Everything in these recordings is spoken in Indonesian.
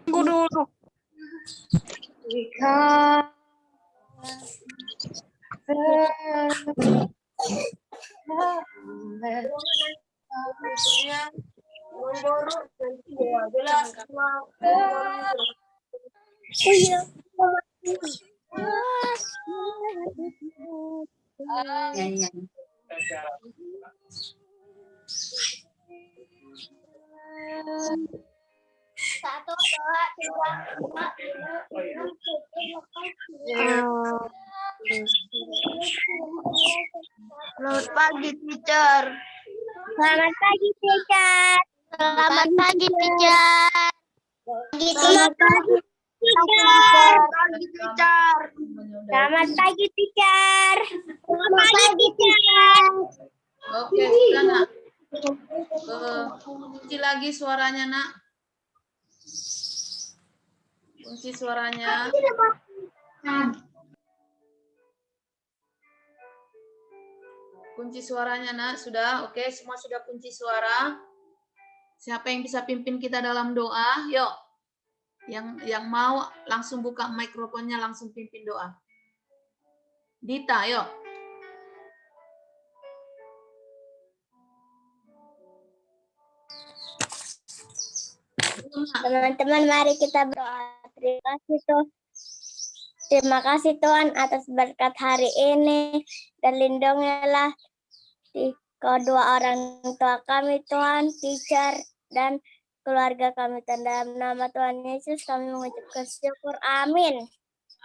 Tunggu dulu. Satu, dua, tiga, empat, Selamat pagi, teacher. Selamat pagi, teacher. Selamat pagi, teacher. Selamat pagi, teacher. Selamat pagi, teacher. Selamat pagi, teacher. Oke, sudah nak. Kunci lagi suaranya nak. Kunci suaranya. Kunci suaranya nak, sudah. Oke, semua sudah kunci suara. Siapa yang bisa pimpin kita dalam doa? Yuk. Yang mau langsung buka mikrofonnya, langsung pimpin doa. Dita, yuk. Teman-teman, mari kita berdoa. Terima kasih Tuhan atas berkat hari ini, dan lindungilah kedua orang tua kami Tuhan, teacher, dan keluarga kami. Dalam nama Tuhan Yesus kami mengucapkan syukur. Amin.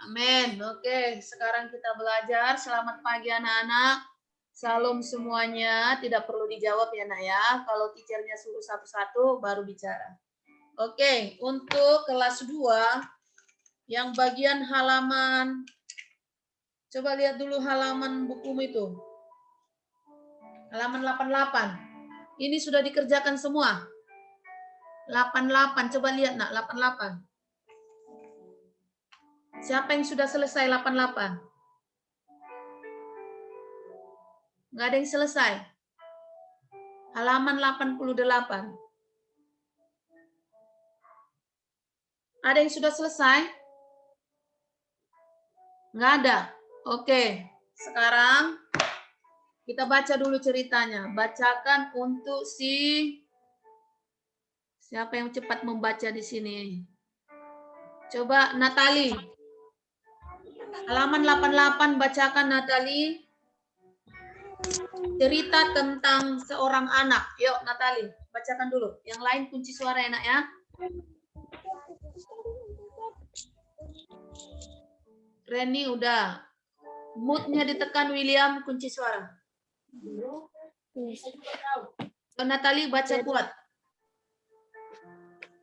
Amin. Oke, sekarang kita belajar. Selamat pagi anak-anak. Salam semuanya. Tidak perlu dijawab ya nak ya. Kalau teachernya suruh satu-satu baru bicara. Oke, untuk kelas 2 yang bagian halaman, coba lihat dulu halaman bukumu itu. Halaman 88. Ini sudah dikerjakan semua. 88, coba lihat nak, 88. Siapa yang sudah selesai 88? Nggak ada yang selesai. Halaman 88. Ada yang sudah selesai? Nggak ada. Oke, sekarang kita baca dulu ceritanya. Bacakan untuk siapa yang cepat membaca di sini? Coba Natali. Halaman 88, bacakan Natali. Cerita tentang seorang anak. Yuk Natali, bacakan dulu. Yang lain kunci suara enak ya. Reni udah. Moodnya ditekan William, kunci suara. Natali baca kuat.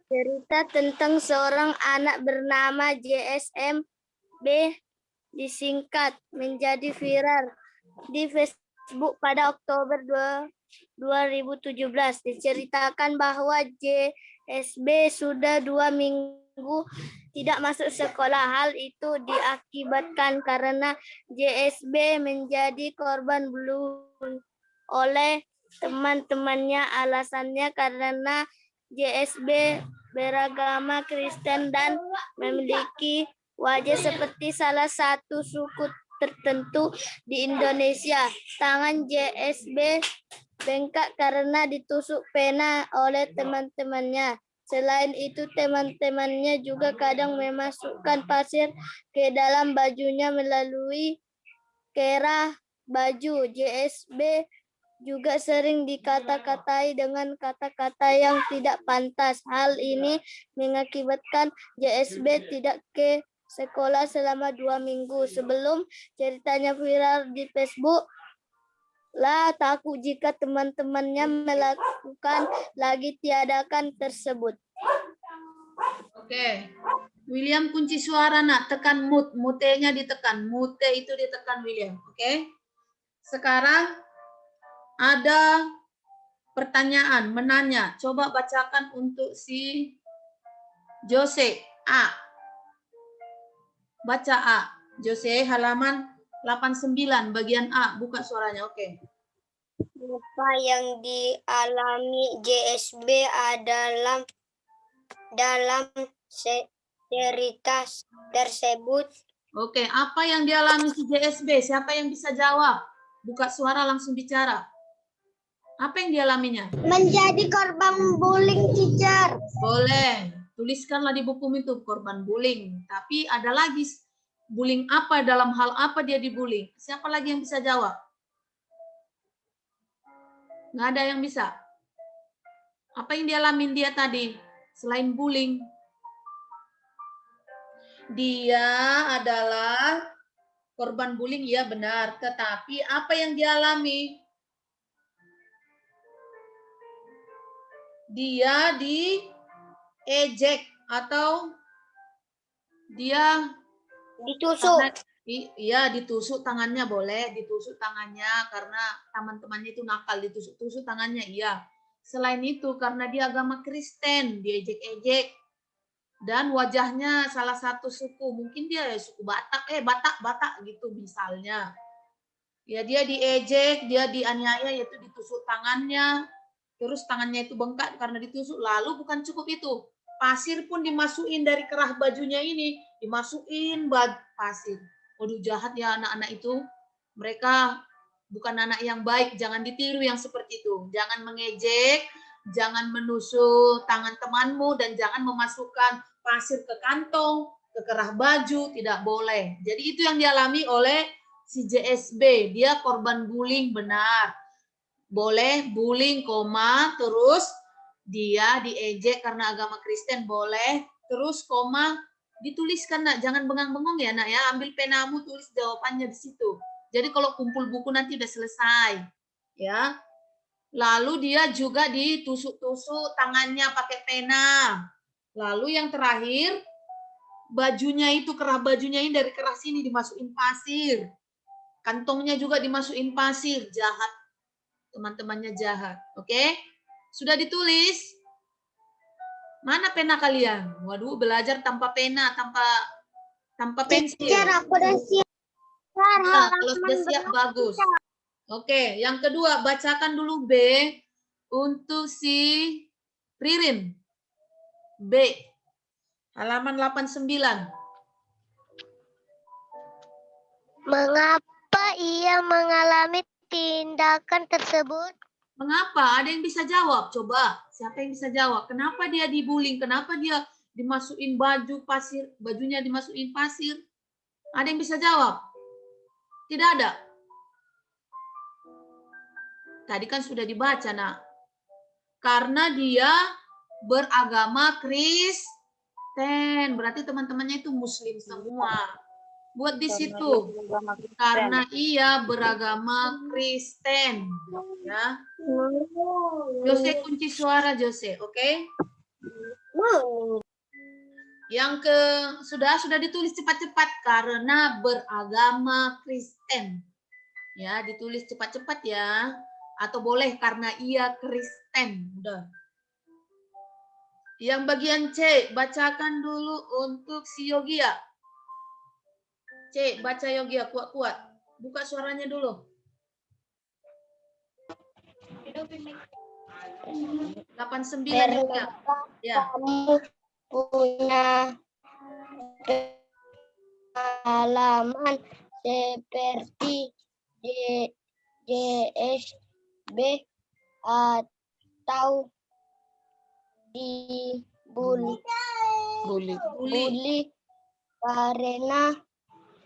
Cerita tentang seorang anak bernama JSM B, disingkat, menjadi viral di Facebook pada Oktober 2017. Diceritakan bahwa JSB sudah 2 minggu tidak masuk sekolah. Hal itu diakibatkan karena JSB menjadi korban bullying oleh teman-temannya. Alasannya karena JSB beragama Kristen dan memiliki wajah seperti salah satu suku tertentu di Indonesia. Tangan JSB bengkak karena ditusuk pena oleh teman-temannya. Selain itu, teman-temannya juga kadang memasukkan pasir ke dalam bajunya melalui kerah baju. JSB juga sering dikata-katai dengan kata-kata yang tidak pantas. Hal ini mengakibatkan JSB tidak ke sekolah selama 2 minggu. Sebelum ceritanya viral di Facebook, takut jika teman-temannya melakukan lagi tiadakan tersebut. Oke. William kunci suara nak, tekan mute. Mute-nya ditekan. Mute itu ditekan William. Oke. Sekarang ada pertanyaan, menanya. Coba bacakan untuk si Jose. A. Baca A. Jose, halaman 89, bagian A. Buka suaranya, oke. Apa yang dialami JSB adalah dalam cerita tersebut? Oke, apa yang dialami si JSB? Siapa yang bisa jawab? Buka suara langsung bicara. Apa yang dialaminya? Menjadi korban bullying, teacher. Boleh. Tuliskanlah di buku itu korban bullying. Tapi ada lagi bullying apa, dalam hal apa dia dibullying? Siapa lagi yang bisa jawab? Nggak ada yang bisa. Apa yang dialamin dia tadi? Selain bullying. Dia adalah korban bullying, ya benar. Tetapi apa yang dialami? Dia diejek atau dia Ditusuk. Iya, ditusuk tangannya, boleh ditusuk tangannya karena teman-temannya itu nakal, ditusuk-tusuk tangannya, iya. Selain itu karena dia agama Kristen, diejek-ejek. Dan wajahnya salah satu suku, mungkin dia suku Batak, Batak gitu misalnya. Ya dia diejek, dia dianiaya, yaitu ditusuk tangannya. Terus tangannya itu bengkak karena ditusuk. Lalu bukan cukup itu, pasir pun dimasukin dari kerah bajunya ini, dimasukin pasir. Waduh, jahat ya anak-anak itu. Mereka bukan anak yang baik, jangan ditiru yang seperti itu. Jangan mengejek, jangan menusuk tangan temanmu, dan jangan memasukkan pasir ke kantong, ke kerah baju, tidak boleh. Jadi itu yang dialami oleh si JSB, dia korban bullying, benar. Boleh bullying, koma, terus dia diejek karena agama Kristen, boleh, terus koma, dituliskan, nak, jangan bengang-bengong ya, nak ya, ambil penamu, tulis jawabannya di situ. Jadi kalau kumpul buku nanti udah selesai, ya. Lalu dia juga ditusuk-tusuk tangannya pakai pena. Lalu yang terakhir, bajunya itu, kerah bajunya ini dari kerah sini dimasukin pasir. Kantongnya juga dimasukin pasir. Jahat. Teman-temannya jahat. Oke? Sudah ditulis? Mana pena kalian? Waduh, belajar tanpa pena, tanpa pensil. Teacher, aku udah siap. Nah, kalau sudah siap, bagus. Oke, yang kedua, bacakan dulu B untuk si Ririn. B. Halaman 89. Mengapa ia mengalami tindakan tersebut? Mengapa? Ada yang bisa jawab? Coba, siapa yang bisa jawab? Kenapa dia dibullying? Kenapa dia dimasukin baju pasir, bajunya dimasukin pasir? Ada yang bisa jawab? Tidak ada. Tadi kan sudah dibaca, nak. Karena dia beragama Kristen. Berarti teman-temannya itu Muslim semua. Buat di situ. Karena ia beragama Kristen. Ya. Jose, kunci suara Jose, oke? Yang sudah ditulis cepat-cepat, karena beragama Kristen. Ya, ditulis cepat-cepat ya. Atau boleh karena ia Kristen. Udah. Yang bagian C, bacakan dulu untuk si Yogia. C, baca Yogia kuat-kuat. Buka suaranya dulu. 89 Yogia. Ya. Kamu punya pengalaman seperti JSB atau dibully karena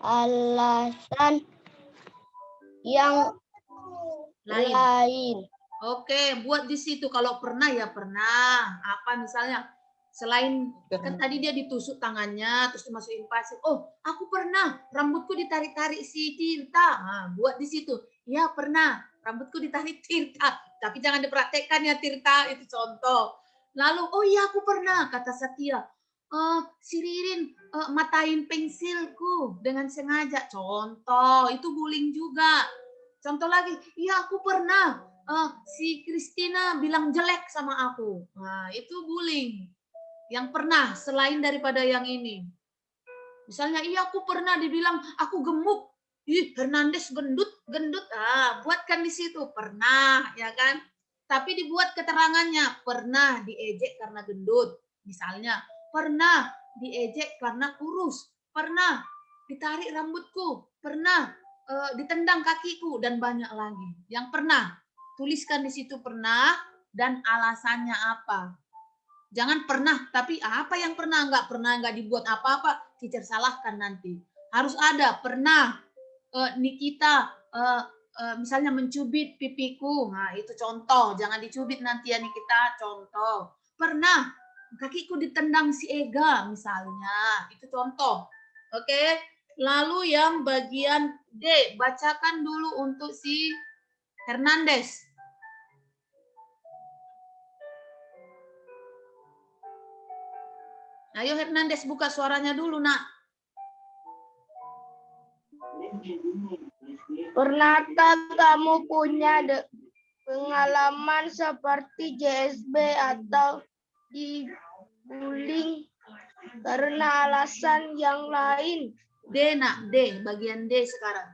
alasan yang lain. Oke, buat di situ. Kalau pernah ya pernah. Apa misalnya, selain kan tadi dia ditusuk tangannya, terus dimasukin pasir. Oh, aku pernah rambutku ditarik-tarik si Tirta. Nah, buat di situ. Ya pernah, rambutku ditarik Tirta. Tapi jangan dipraktekkan ya Tirta, itu contoh. Lalu, oh iya aku pernah, kata Satya. Si Ririn matain pensilku dengan sengaja. Contoh, itu bullying juga. Contoh lagi, iya aku pernah. Si Christina bilang jelek sama aku. Nah, itu bullying. Yang pernah, selain daripada yang ini. Misalnya, iya aku pernah dibilang aku gemuk. Ih, Hernandez gendut, gendut. Buatkan di situ pernah, ya kan? Tapi dibuat keterangannya, pernah diejek karena gendut. Misalnya, pernah diejek karena kurus, pernah ditarik rambutku, pernah ditendang kakiku, dan banyak lagi. Yang pernah, tuliskan di situ pernah dan alasannya apa. Jangan pernah, tapi apa yang pernah enggak dibuat apa-apa, teacher salahkan nanti. Harus ada pernah Nikita misalnya mencubit pipiku. Nah, itu contoh, jangan dicubit nanti ya Nikita, contoh. Pernah kakiku ditendang si Ega misalnya, itu contoh. Oke. Lalu yang bagian D, bacakan dulu untuk si Hernandez. Ayo Hernandez buka suaranya dulu, Nak. Pernahkah kamu punya pengalaman seperti JSB atau dibullying karena alasan yang lain? D, Nak, D, bagian D sekarang.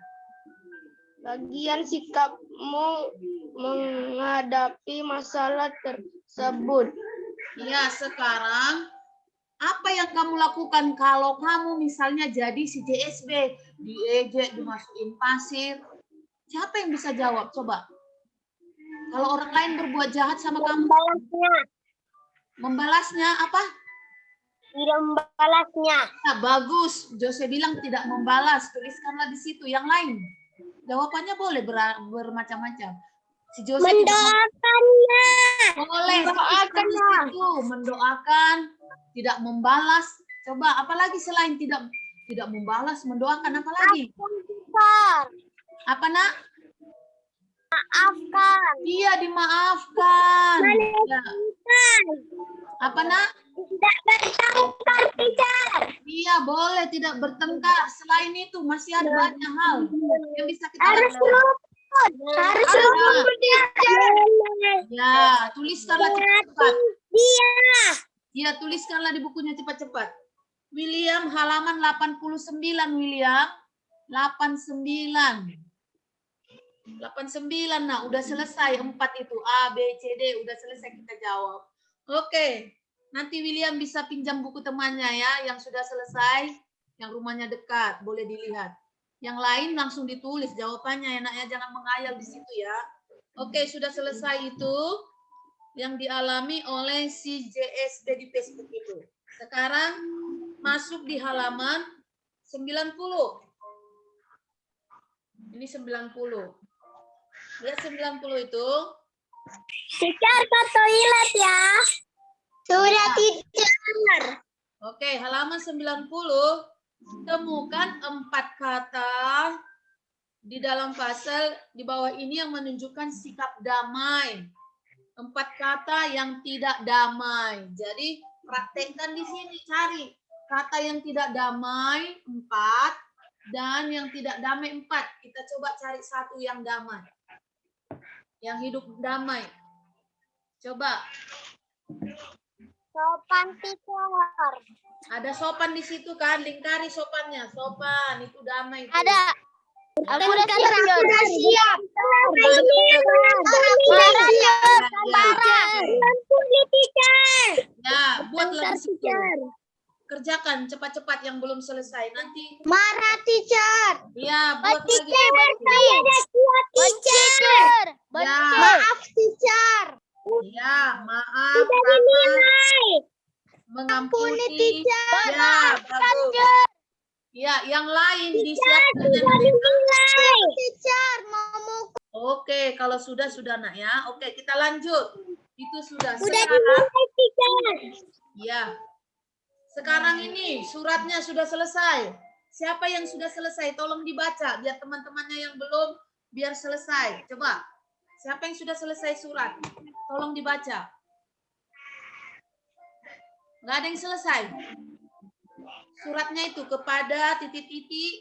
Bagian sikapmu menghadapi masalah tersebut. Iya, sekarang apa yang kamu lakukan kalau kamu misalnya jadi si JSB, diejek, dimasukin pasir? Siapa yang bisa jawab? Coba. Kalau orang lain berbuat jahat sama kamu. Membalasnya. Membalasnya apa? Tidak membalasnya. Nah, bagus. Jose bilang tidak membalas. Tuliskanlah di situ. Yang lain. Jawabannya boleh bermacam-macam. Si Jose Mendoakannya. boleh. Mendoakan di situ. Mendoakan. Tidak membalas. Coba apalagi selain tidak membalas, mendoakan apa lagi? Apa, Nak? Maafkan. Iya, dimaafkan. Ya. Apa, Nak? Tidak bertengkar, teacher. Iya, boleh tidak bertengkar. Selain itu masih ada banyak hal yang bisa kita Harus lakukan. rukun. Harus rukun, teacher. Ya, tuliskanlah cepat-cepat. Dia. Ya, tuliskanlah di bukunya cepat-cepat. William halaman 89, William. 89. 89, nah udah selesai 4 itu. A, B, C, D, udah selesai kita jawab. Oke, nanti William bisa pinjam buku temannya ya, yang sudah selesai, yang rumahnya dekat, boleh dilihat. Yang lain langsung ditulis jawabannya ya nak ya, jangan menghayal di situ ya. Oke, sudah selesai itu yang dialami oleh si JSB di Facebook itu. Sekarang masuk di halaman 90. Ini 90. Lihat 90 itu. Teacher ke toilet ya. Sudah teacher. Oke, halaman 90. Temukan 4 kata di dalam pasal di bawah ini yang menunjukkan sikap damai. 4 kata yang tidak damai. Jadi praktekkan di sini, cari kata yang tidak damai 4 dan yang tidak damai 4. Kita coba cari satu yang damai. Yang hidup damai. Coba. Sopan, teacher. Ada sopan di situ kan? Lingkari sopannya. Sopan itu damai. Itu. Ada. Aku udah siap. Udah siap. Ya, buatlah di situ. Kerjakan cepat-cepat yang belum selesai. Nanti. Marah teacher. Ya, buat lagi. Saya udah siap, teacher. Ya. Maaf teacher. Ya, maaf. Sudah dinilai. Mengampuni. teacher. Ya, bagus. Ya, yang lain disiapkan. Sudah dinilai. Teacher mau mukul. Oke, kalau sudah nak ya. Oke, kita lanjut. Itu sudah. Sudah Sekarang, dinilai, teacher. ya. Sekarang ini suratnya sudah selesai. Siapa yang sudah selesai? Tolong dibaca biar teman-temannya yang belum biar selesai. Coba. Siapa yang sudah selesai surat? Tolong dibaca. Nggak ada yang selesai. Suratnya itu kepada titik-titik.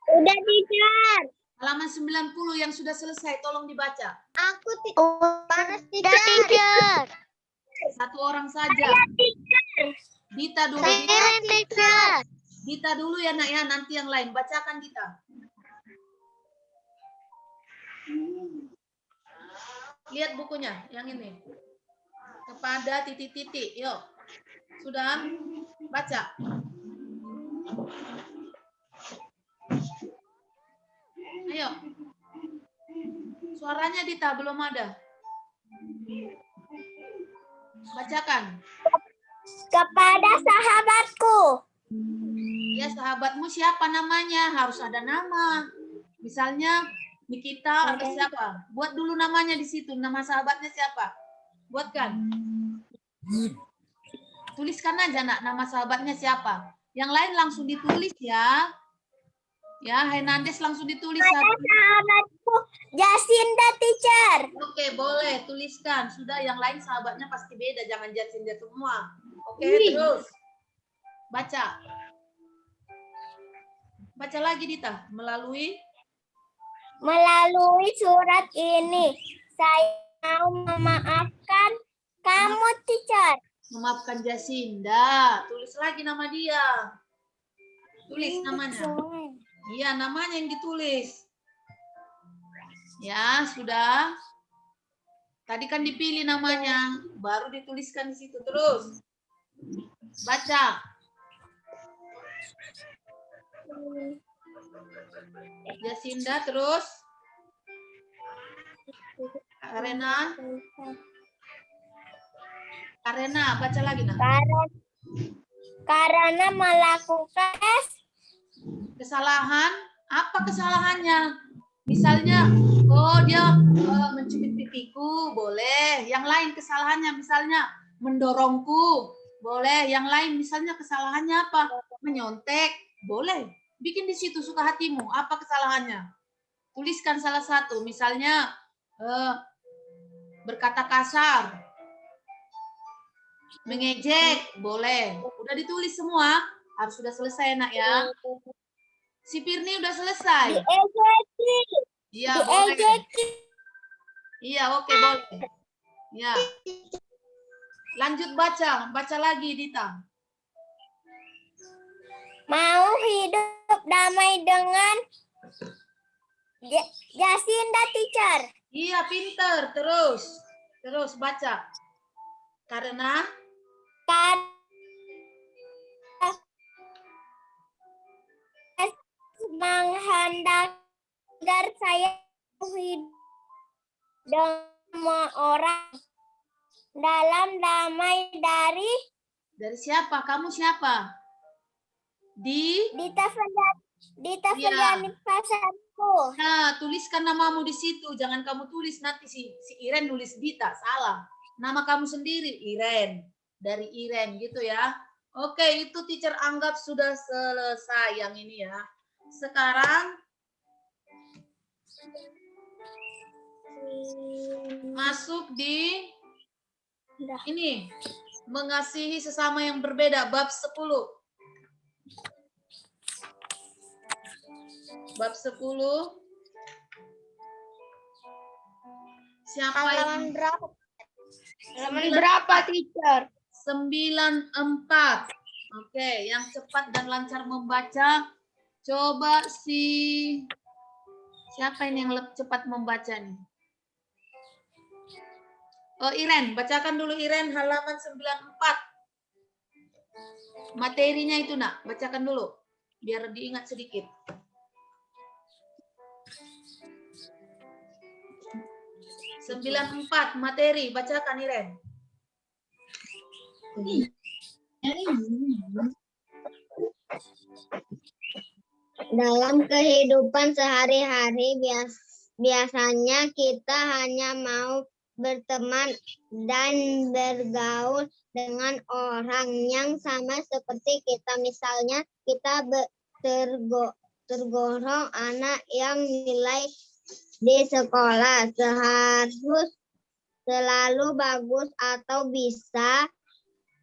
Udah, teacher. Halaman 90 yang sudah selesai. Tolong dibaca. Aku panas teacher. Satu orang saja. Teacher. Dita dulu. Iren, teacher. Dita dulu ya nak ya, nanti yang lain. Bacakan Dita. Lihat bukunya, yang ini. Kepada titik-titik, yuk. Sudah? Baca. Ayo. Suaranya Dita belum ada. Bacakan. Kepada sahabatku. Ya, sahabatmu siapa namanya? Harus ada nama. Misalnya Nikita atau siapa? Buat dulu namanya di situ. Nama sahabatnya siapa? Buatkan. Tuliskan aja nak nama sahabatnya siapa. Yang lain langsung ditulis ya. Ya, Hernandez langsung ditulis. Sahabatku Jacinda, teacher. Oke, boleh tuliskan. Sudah, yang lain sahabatnya pasti beda. Jangan Jacinda semua. Oke, terus. Baca. Baca lagi Dita. Melalui surat ini, saya mau memaafkan kamu, teacher. memaafkan Jacinda. Tulis lagi nama dia. Tulis namanya. Iya, namanya yang ditulis. Ya, sudah. Tadi kan dipilih namanya, baru dituliskan di situ terus. Baca. Jacinda terus. Karena baca lagi nak. Karena melakukan Kesalahan, apa kesalahannya? Misalnya, dia mencubit pipiku, boleh. Yang lain kesalahannya, misalnya mendorongku, boleh. Yang lain misalnya kesalahannya apa? Menyontek, boleh. Bikin di situ suka hatimu, apa kesalahannya? Tuliskan salah satu, misalnya berkata kasar, mengejek, boleh. Udah ditulis semua, harus sudah selesai nak ya. Si Firni udah selesai. diejeki. Iya, boleh. Iya, oke, boleh. Ya. Lanjut baca. Baca lagi, Dita. Mau hidup damai dengan Jacinda, teacher. Iya, pinter. Terus baca. Karena menghendaki agar saya hidup dengan orang dalam damai dari siapa? Kamu siapa? Dita Iya. Feryani Pasarku. Nah, tuliskan namamu di situ. Jangan kamu tulis nanti si Iren nulis Dita. Salah. Nama kamu sendiri, Iren. Dari Iren gitu ya. Oke, itu teacher anggap sudah selesai yang ini ya. Sekarang masuk di ini. Mengasihi sesama yang berbeda. Bab 10. Bab 10. Siapa yang Halaman berapa, teacher? 94. Oke, yang cepat dan lancar membaca. Coba siapa ini yang cepat membaca nih? Oh, Iren, bacakan dulu Iren halaman 94. Materinya itu nak, bacakan dulu biar diingat sedikit. 94 materi, bacakan Iren. Dalam kehidupan sehari-hari biasanya kita hanya mau berteman dan bergaul dengan orang yang sama seperti kita. Misalnya kita tergolong anak yang nilai di sekolah harus selalu bagus atau bisa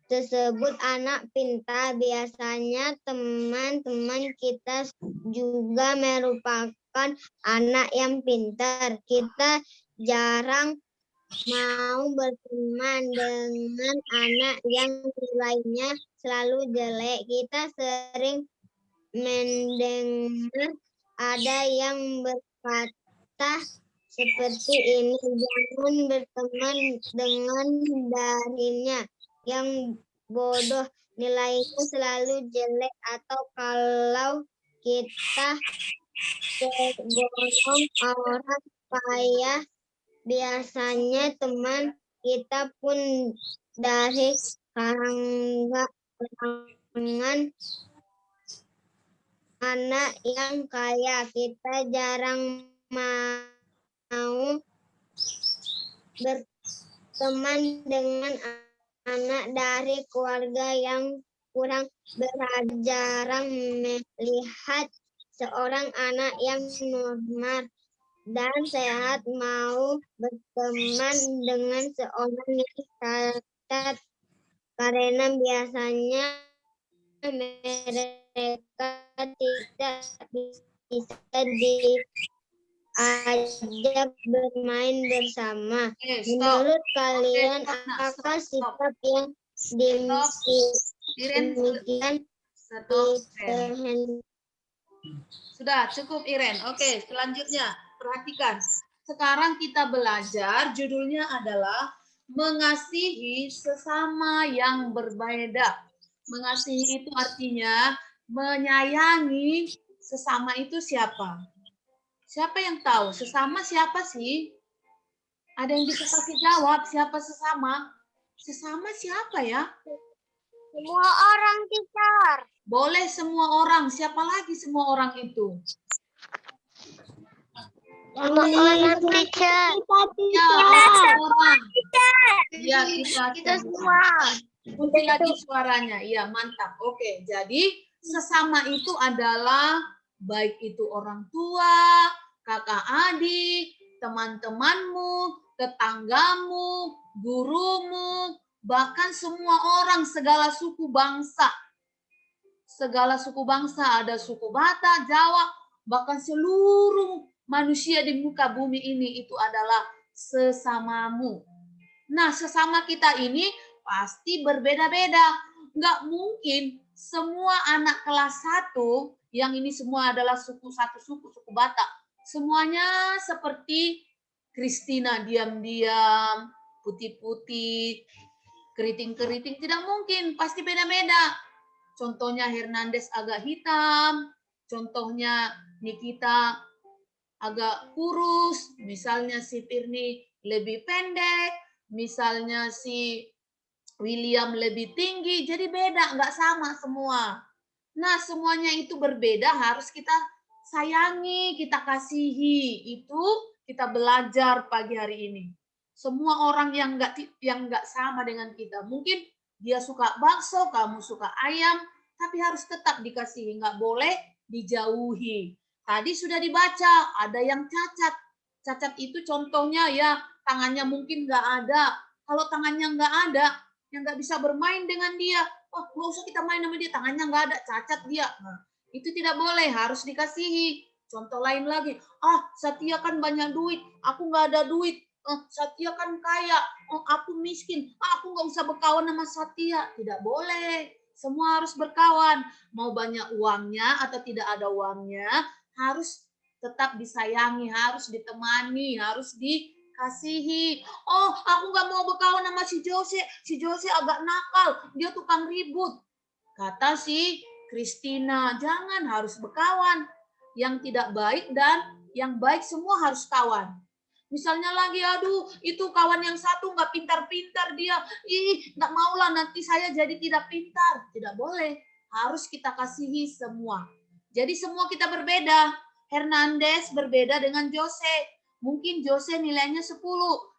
tersebut anak pintar. Biasanya teman-teman kita juga merupakan anak yang pintar. Kita jarang mau berteman dengan anak yang nilainya selalu jelek. Kita sering mendengar ada yang berkata seperti ini, jangan berteman dengan darinya yang bodoh, nilainya selalu jelek, atau kalau kita tergolong orang payah, biasanya teman kita pun dari kalangan anak yang kaya. Kita jarang mau berteman dengan anak dari keluarga yang kurang berada. Jarang melihat seorang anak yang normal dan sehat mau berteman dengan seorang yang cacat, karena biasanya mereka tidak bisa diajak bermain bersama. Stop. Menurut kalian, Stop, Nak. apakah Stop. sikap yang Iren, demikian stop. Iren. dikehendaki? Sudah cukup Iren. Oke, selanjutnya perhatikan. Sekarang kita belajar, judulnya adalah mengasihi sesama yang berbeda. Mengasihi itu artinya menyayangi sesama itu siapa? Siapa yang tahu? Sesama siapa sih? Ada yang bisa kasih jawab siapa sesama? Sesama siapa ya? Semua orang, teacher. Boleh semua orang. Siapa lagi semua orang itu? Semua orang, teacher. Ya, orang. Ya, kita semua. Kunci lagi suaranya. Iya, mantap. Oke, jadi sesama itu adalah baik itu orang tua, kakak adik, teman-temanmu, tetanggamu, gurumu, bahkan semua orang, segala suku bangsa. Segala suku bangsa, ada suku Batak, Jawa, bahkan seluruh manusia di muka bumi ini itu adalah sesamamu. Nah, sesama kita ini pasti berbeda-beda. Nggak mungkin semua anak kelas 1, yang ini semua adalah suku Batak. Semuanya seperti Christina, diam-diam, putih-putih, keriting-keriting. Tidak mungkin, pasti beda-beda. Contohnya Hernandez agak hitam, contohnya Nikita agak kurus, misalnya si Firni lebih pendek, misalnya si William lebih tinggi, jadi beda, nggak sama semua. Nah, semuanya itu berbeda, harus kita sayangi, kita kasihi. Itu kita belajar pagi hari ini. Semua orang yang nggak sama dengan kita, mungkin dia suka bakso, kamu suka ayam, tapi harus tetap dikasihi, nggak boleh dijauhi. Tadi sudah dibaca, ada yang cacat. Cacat itu contohnya ya, tangannya mungkin nggak ada. Kalau tangannya nggak ada, yang nggak bisa bermain dengan dia, oh nggak usah kita main sama dia, tangannya nggak ada, cacat dia. Nah, itu tidak boleh, harus dikasihi. Contoh lain lagi, Satya kan banyak duit, aku nggak ada duit. Satya kan kaya, aku miskin, aku nggak usah berkawan sama Satya. Tidak boleh, semua harus berkawan. Mau banyak uangnya atau tidak ada uangnya, harus tetap disayangi, harus ditemani, harus dikasihi. Oh, aku nggak mau berkawan sama si Jose agak nakal, dia tukang ribut. Kata si Christina, jangan, harus berkawan. Yang tidak baik dan yang baik semua harus kawan. Misalnya lagi, aduh, itu kawan yang satu nggak pintar-pintar dia. Nggak maulah nanti saya jadi tidak pintar. Tidak boleh. Harus kita kasihi semua. Jadi semua kita berbeda. Hernandez berbeda dengan Jose. Mungkin Jose nilainya 10.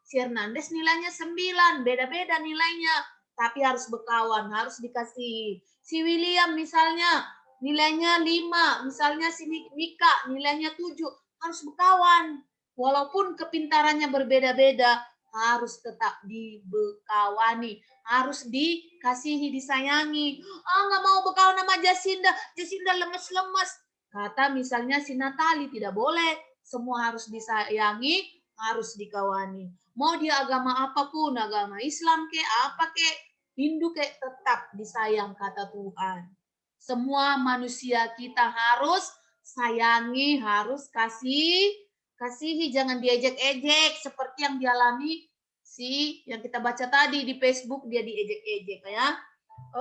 Si Hernandez nilainya 9. Beda-beda nilainya. Tapi harus berkawan, harus dikasihi. Si William misalnya nilainya 5. Misalnya si Mika nilainya 7. Harus berkawan. Walaupun kepintarannya berbeda-beda, harus tetap dibekawani, harus dikasihi, disayangi. Nggak mau berkawan sama Jacinda lemes-lemes. Kata misalnya si Natali, tidak boleh. Semua harus disayangi, harus dikawani. Mau dia agama apapun, agama Islam ke, apa ke, Hindu ke, tetap disayang kata Tuhan. Semua manusia kita harus sayangi, harus kasihi, jangan diejek-ejek seperti yang dialami yang kita baca tadi di Facebook, dia diejek-ejek ya.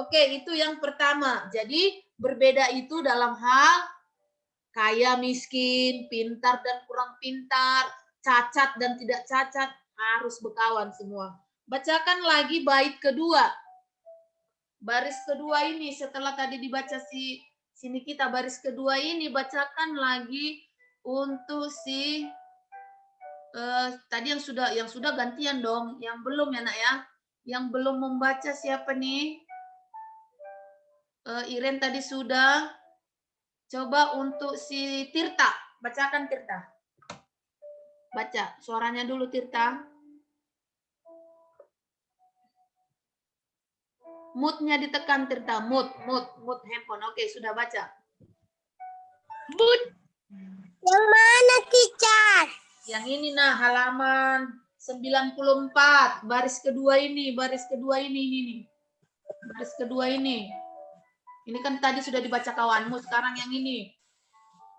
Oke, itu yang pertama. Jadi berbeda itu dalam hal kaya miskin, pintar dan kurang pintar, cacat dan tidak cacat, harus berkawan semua. Bacakan lagi bait kedua. Baris kedua ini setelah tadi dibaca sini kita baris kedua ini, bacakan lagi untuk tadi yang sudah gantian dong, yang belum ya nak ya. Yang belum membaca siapa nih? Iren tadi sudah. Coba untuk si Tirta, bacakan Tirta. Baca, suaranya dulu Tirta. Mood-nya ditekan Tirta, mood handphone. Oke, sudah baca. Mood. Yang mana, teacher? Yang ini nah, halaman 94, baris kedua ini. Baris kedua ini. Ini kan tadi sudah dibaca kawanmu, sekarang yang ini.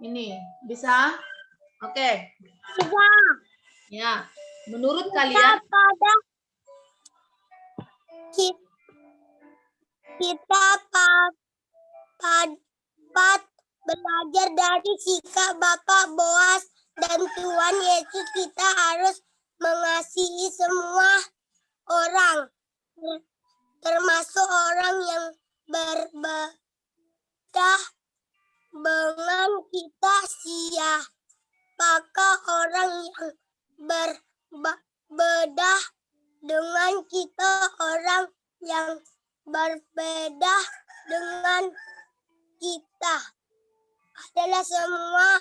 Ini, bisa? Oke. Bisa. Ya, menurut kalian kita belajar dari sikap Bapak Boas dan Tuhan Yesus, kita harus mengasihi semua orang, termasuk orang yang berbeda dengan kita. Siapakah orang yang berbeda dengan kita? Orang yang berbeda dengan kita adalah semua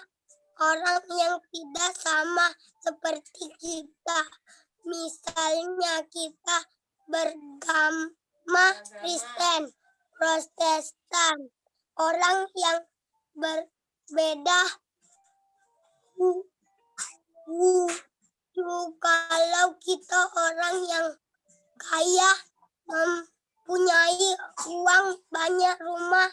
orang yang tidak sama seperti kita. Misalnya kita beragama Kristen, Protestan, orang yang berbeda. Kalau kita orang yang kaya, mempunyai uang banyak, rumah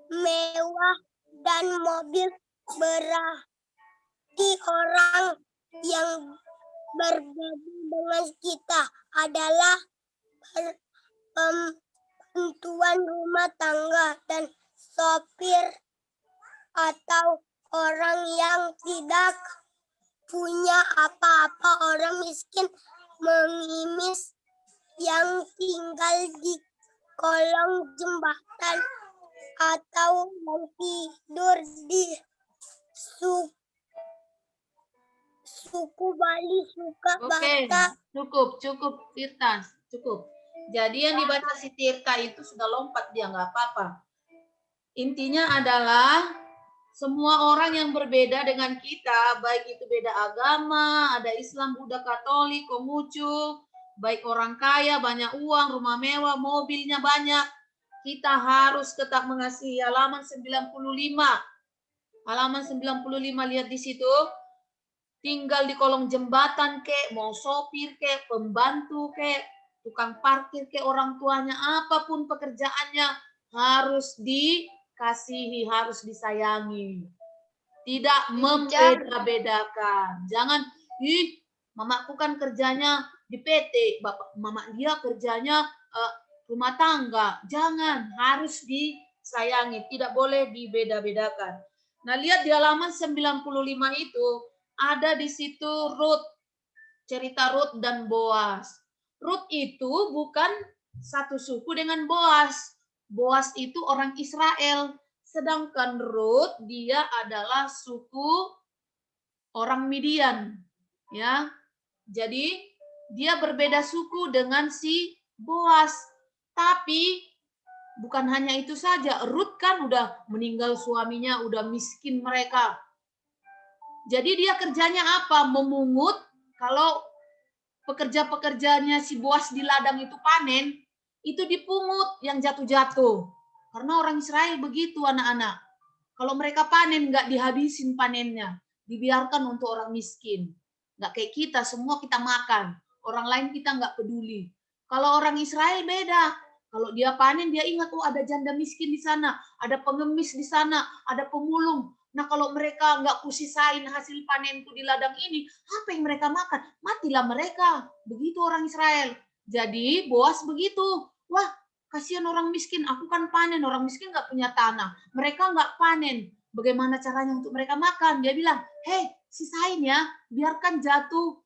mewah dan mobil, berarti orang yang berbeda dengan kita adalah pembantuan rumah tangga dan sopir, atau orang yang tidak punya apa-apa, orang miskin, mengemis yang tinggal di kolong jembatan, atau yang tidur di suku Bali, Batak. Cukup Tirta, cukup. Jadi yang dibaca si Tirta itu sudah lompat dia, nggak apa-apa. Intinya adalah semua orang yang berbeda dengan kita, baik itu beda agama, ada Islam, Buddha, Katolik, Konghucu, baik orang kaya, banyak uang, rumah mewah, mobilnya banyak, kita harus tetap mengasihi. Halaman 95. Halaman 95, lihat di situ. Tinggal di kolong jembatan ke, mau sopir ke, pembantu ke, tukang parkir ke, orang tuanya, apapun pekerjaannya, harus dikasihi, harus disayangi. Tidak membeda-bedakan. Jangan, mamaku kan kerjanya di PT, mama dia kerjanya rumah tangga. Jangan, harus disayangi, tidak boleh dibeda-bedakan. Nah, lihat di halaman 95 itu, ada di situ Rut, cerita Rut dan Boas. Rut itu bukan satu suku dengan Boas. Boas itu orang Israel, sedangkan Rut dia adalah suku orang Midian, ya. Jadi dia berbeda suku dengan si Boas. Tapi bukan hanya itu saja, Rut kan udah meninggal suaminya, udah miskin mereka. Jadi dia kerjanya apa? Memungut. Kalau pekerja-pekerjanya si Boas di ladang itu panen, itu dipungut yang jatuh-jatuh. Karena orang Israel begitu, anak-anak. Kalau mereka panen, nggak dihabisin panennya. Dibiarkan untuk orang miskin. Nggak kayak kita, semua kita makan. Orang lain kita nggak peduli. Kalau orang Israel beda. Kalau dia panen, dia ingat, oh ada janda miskin di sana, ada pengemis di sana, ada pemulung. Nah kalau mereka nggak kusisain hasil panenku di ladang ini, apa yang mereka makan? Matilah mereka. Begitu orang Israel. Jadi Boas begitu. Wah, kasihan orang miskin, aku kan panen. Orang miskin nggak punya tanah. Mereka nggak panen. Bagaimana caranya untuk mereka makan? Dia bilang, hei, sisain ya, biarkan jatuh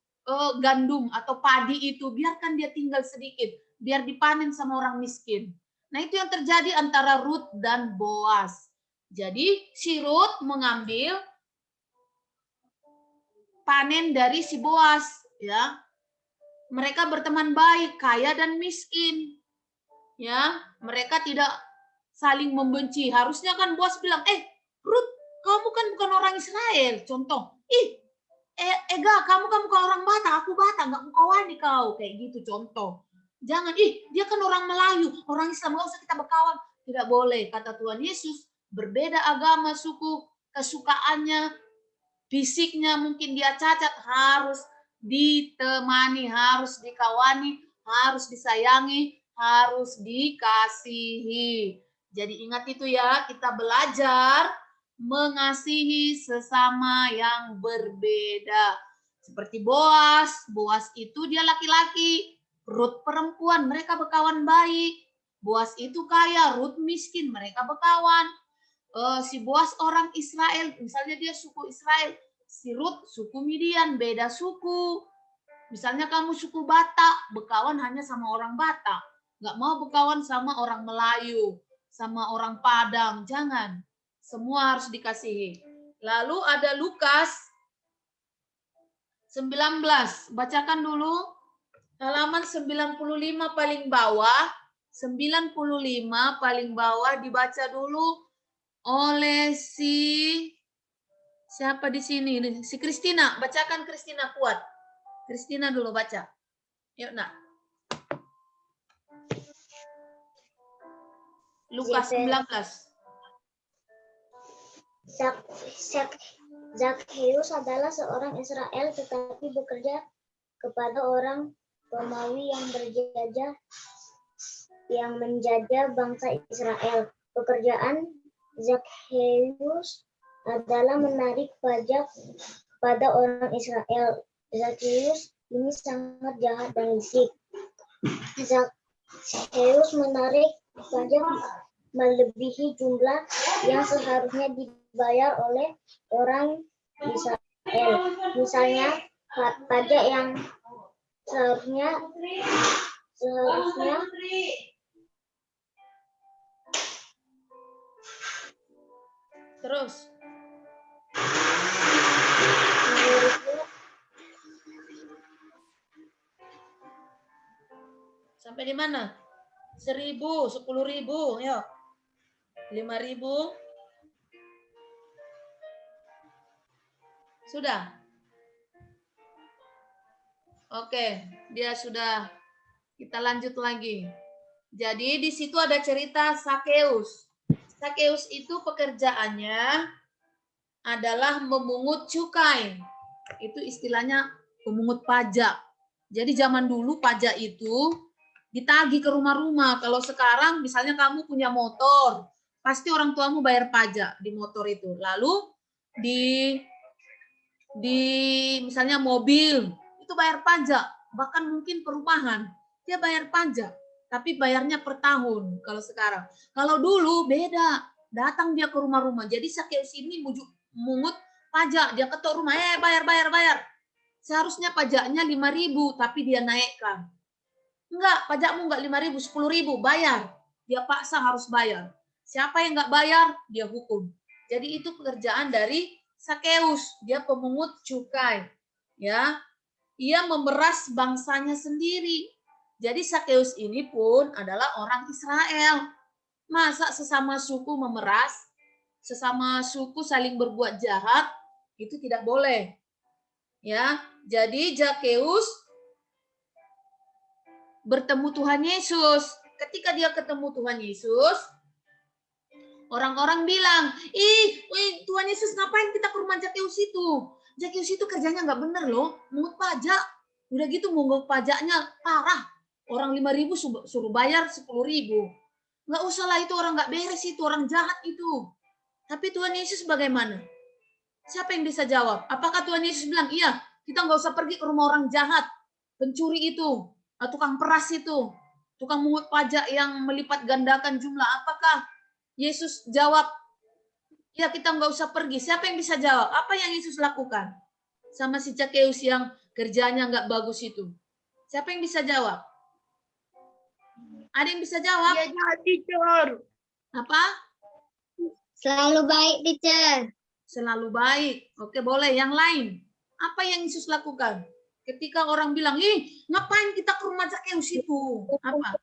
gandum atau padi itu, biarkan dia tinggal sedikit, biar dipanen sama orang miskin. Nah itu yang terjadi antara Rut dan Boas. Jadi si Rut mengambil panen dari si Boas, ya. Mereka berteman baik, kaya dan miskin. Ya, mereka tidak saling membenci. Harusnya kan Boas bilang, Rut, kamu kan bukan orang Israel. Contoh, Ega, kamu kan bukan orang Batak, aku Batak, nggak mengkawani kau. Kayak gitu contoh. Jangan, dia kan orang Melayu, orang Islam, nggak usah kita berkawan. Tidak boleh, kata Tuhan Yesus, berbeda agama, suku, kesukaannya, fisiknya mungkin dia cacat, harus ditemani, harus dikawani, harus disayangi, harus dikasihi. Jadi ingat itu ya, kita belajar mengasihi sesama yang berbeda. Seperti Boas, Boas itu dia laki-laki, Rut perempuan, mereka berkawan baik. Boas itu kaya, Rut miskin, mereka berkawan. Si Boas orang Israel, misalnya dia suku Israel, si Rut suku Midian, beda suku. Misalnya kamu suku Batak, berkawan hanya sama orang Batak. Nggak mau berkawan sama orang Melayu, sama orang Padang, jangan. Semua harus dikasihi. Lalu ada Lukas 19. Bacakan dulu. Halaman 95 paling bawah. 95 paling bawah dibaca dulu oleh siapa di sini? Si Kristina. Bacakan Kristina kuat. Kristina dulu baca. Yuk, Nak. Lukas 19. Zakheus adalah seorang Israel tetapi bekerja kepada orang Romawi yang menjajah bangsa Israel. Pekerjaan Zakheus adalah menarik pajak pada orang Israel. Zakheus ini sangat jahat dan licik. Zakheus menarik pajak melebihi jumlah yang seharusnya dibayar oleh orang Israel. Misalnya, pajak yang seharusnya terus sampai di mana? 1.000, 10.000, yuk. 5.000. Sudah? Oke, dia sudah. Kita lanjut lagi. Jadi di situ ada cerita Zakheus. Zakheus itu pekerjaannya adalah memungut cukai. Itu istilahnya pemungut pajak. Jadi zaman dulu pajak itu ditagih ke rumah-rumah. Kalau sekarang misalnya kamu punya motor, pasti orang tuamu bayar pajak di motor itu. Lalu di misalnya mobil itu bayar pajak, bahkan mungkin perumahan dia bayar pajak, tapi bayarnya per tahun. Kalau sekarang, kalau dulu beda, datang dia ke rumah-rumah. Jadi Zakheus ini mungut pajak, dia ketok rumah, bayar. Seharusnya pajaknya 5.000, tapi dia naikkan. Enggak, pajakmu enggak 5.000, 10.000, bayar. Dia paksa harus bayar. Siapa yang enggak bayar, dia hukum. Jadi itu pekerjaan dari Zakheus, dia pemungut cukai. Ya, ia memeras bangsanya sendiri. Jadi Zakheus ini pun adalah orang Israel. Masa sesama suku memeras, sesama suku saling berbuat jahat, itu tidak boleh. Ya, jadi Zakheus bertemu Tuhan Yesus. Ketika dia ketemu Tuhan Yesus, orang-orang bilang, Tuhan Yesus ngapain kita ke rumah Zakheus itu? Zakheus itu kerjanya nggak bener loh, mungut pajak. Udah gitu mungut pajaknya parah. Orang 5.000 suruh bayar 10.000. Nggak usah lah, itu orang nggak beres, itu orang jahat itu. Tapi Tuhan Yesus bagaimana? Siapa yang bisa jawab? Apakah Tuhan Yesus bilang, iya, kita nggak usah pergi ke rumah orang jahat, pencuri itu, tukang peras itu, tukang mungut pajak yang melipat gandakan jumlah. Apakah Yesus jawab, ya kita nggak usah pergi? Siapa yang bisa jawab? Apa yang Yesus lakukan sama si Zakheus yang kerjanya nggak bagus itu? Siapa yang bisa jawab? Ada yang bisa jawab? Dia jahat, teacher. Apa? Selalu baik, teacher. Selalu baik. Oke, boleh. Yang lain. Apa yang Yesus lakukan? Ketika orang bilang, ih, ngapain kita ke rumah Zakheus itu? Apa?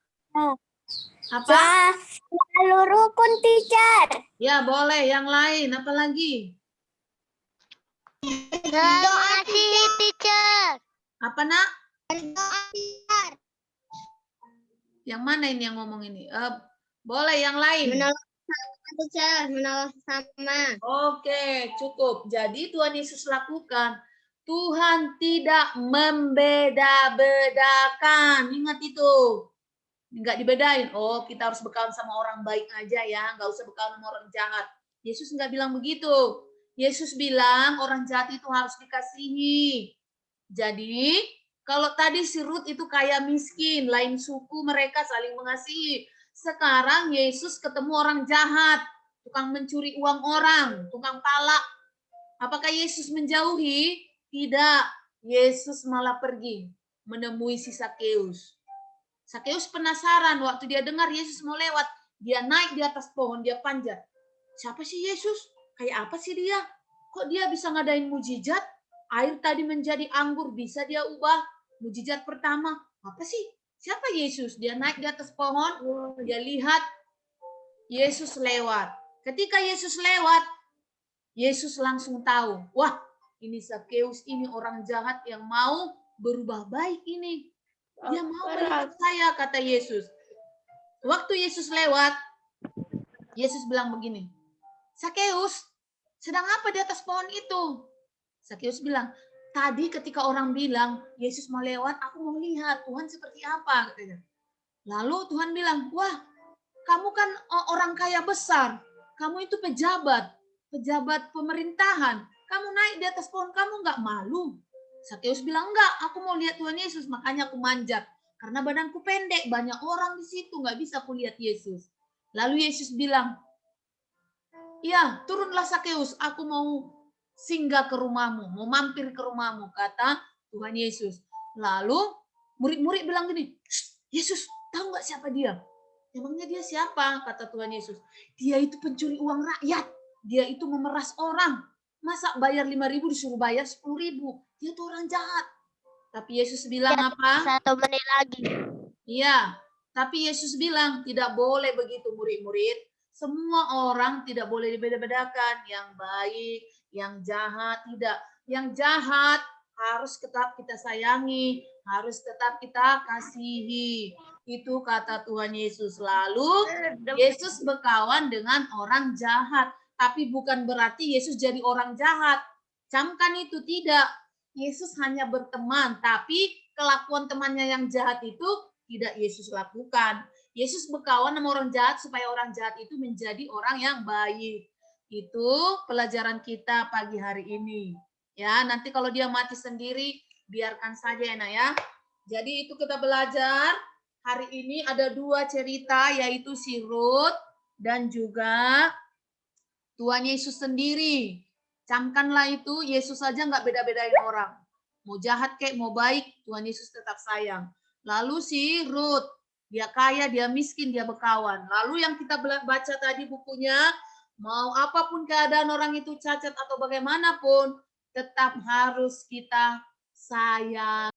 Apa? Selalu rukun, teacher. Ya, boleh. Yang lain. Apa lagi? Selalu asih, teacher. Apa, nak? Berdoa, teacher. Yang mana ini yang ngomong ini? Boleh. Yang lain. Menolong sama, teacher. Menolong sama. Oke, cukup. Jadi Tuhan Yesus lakukan. Tuhan tidak membeda-bedakan. Ingat itu. Nggak dibedain. Oh, kita harus berkawan sama orang baik aja ya. Nggak usah berkawan sama orang jahat. Yesus nggak bilang begitu. Yesus bilang orang jahat itu harus dikasihi. Jadi, kalau tadi si Ruth itu kaya miskin, lain suku, mereka saling mengasihi. Sekarang Yesus ketemu orang jahat, tukang mencuri uang orang, tukang palak. Apakah Yesus menjauhi? Tidak. Yesus malah pergi menemui si Zakheus. Zakheus penasaran waktu dia dengar Yesus mau lewat. Dia naik di atas pohon, dia panjat. Siapa sih Yesus? Kayak apa sih dia? Kok dia bisa ngadain mujizat? Air tadi menjadi anggur, bisa dia ubah. Mujizat pertama, apa sih? Siapa Yesus? Dia naik di atas pohon, dia lihat Yesus lewat. Ketika Yesus lewat, Yesus langsung tahu, wah, ini Zakheus, ini orang jahat yang mau berubah baik ini. Dia mau melihat saya, kata Yesus. Waktu Yesus lewat, Yesus bilang begini, Zakheus, sedang apa di atas pohon itu? Zakheus bilang, tadi ketika orang bilang, Yesus mau lewat, aku mau lihat Tuhan seperti apa, katanya. Lalu Tuhan bilang, wah, kamu kan orang kaya besar, kamu itu pejabat pemerintahan, kamu naik di atas pohon, kamu nggak malu? Zakheus bilang, enggak, aku mau lihat Tuhan Yesus, makanya aku manjat. Karena badanku pendek, banyak orang di situ, nggak bisa aku lihat Yesus. Lalu Yesus bilang, ya, turunlah Zakheus, aku mau singgah ke rumahmu, mau mampir ke rumahmu, kata Tuhan Yesus. Lalu murid-murid bilang gini, Yesus, tahu nggak siapa dia? Emangnya dia siapa? Kata Tuhan Yesus. Dia itu pencuri uang rakyat. Dia itu memeras orang. Masa bayar 5.000 disuruh bayar 10.000? Dia itu orang jahat. Tapi Yesus bilang apa? 1 menit lagi. Iya. Tapi Yesus bilang tidak boleh begitu murid-murid. Semua orang tidak boleh dibeda-bedakan. Yang baik, yang jahat, tidak. Yang jahat harus tetap kita sayangi. Harus tetap kita kasihi. Itu kata Tuhan Yesus. Lalu Yesus berkawan dengan orang jahat. Tapi bukan berarti Yesus jadi orang jahat. Camkan itu tidak. Yesus hanya berteman. Tapi kelakuan temannya yang jahat itu tidak Yesus lakukan. Yesus berkawan sama orang jahat supaya orang jahat itu menjadi orang yang baik. Itu pelajaran kita pagi hari ini. Ya, nanti kalau dia mati sendiri, biarkan saja ya, Nak ya. Jadi itu kita belajar. Hari ini ada 2 cerita, yaitu si Ruth dan juga Tuhan Yesus sendiri. Camkanlah itu, Yesus saja nggak beda-bedain orang. Mau jahat kayak mau baik, Tuhan Yesus tetap sayang. Lalu si Ruth, dia kaya, dia miskin, dia berkawan. Lalu yang kita baca tadi bukunya, mau apapun keadaan orang itu cacat atau bagaimanapun, tetap harus kita sayang.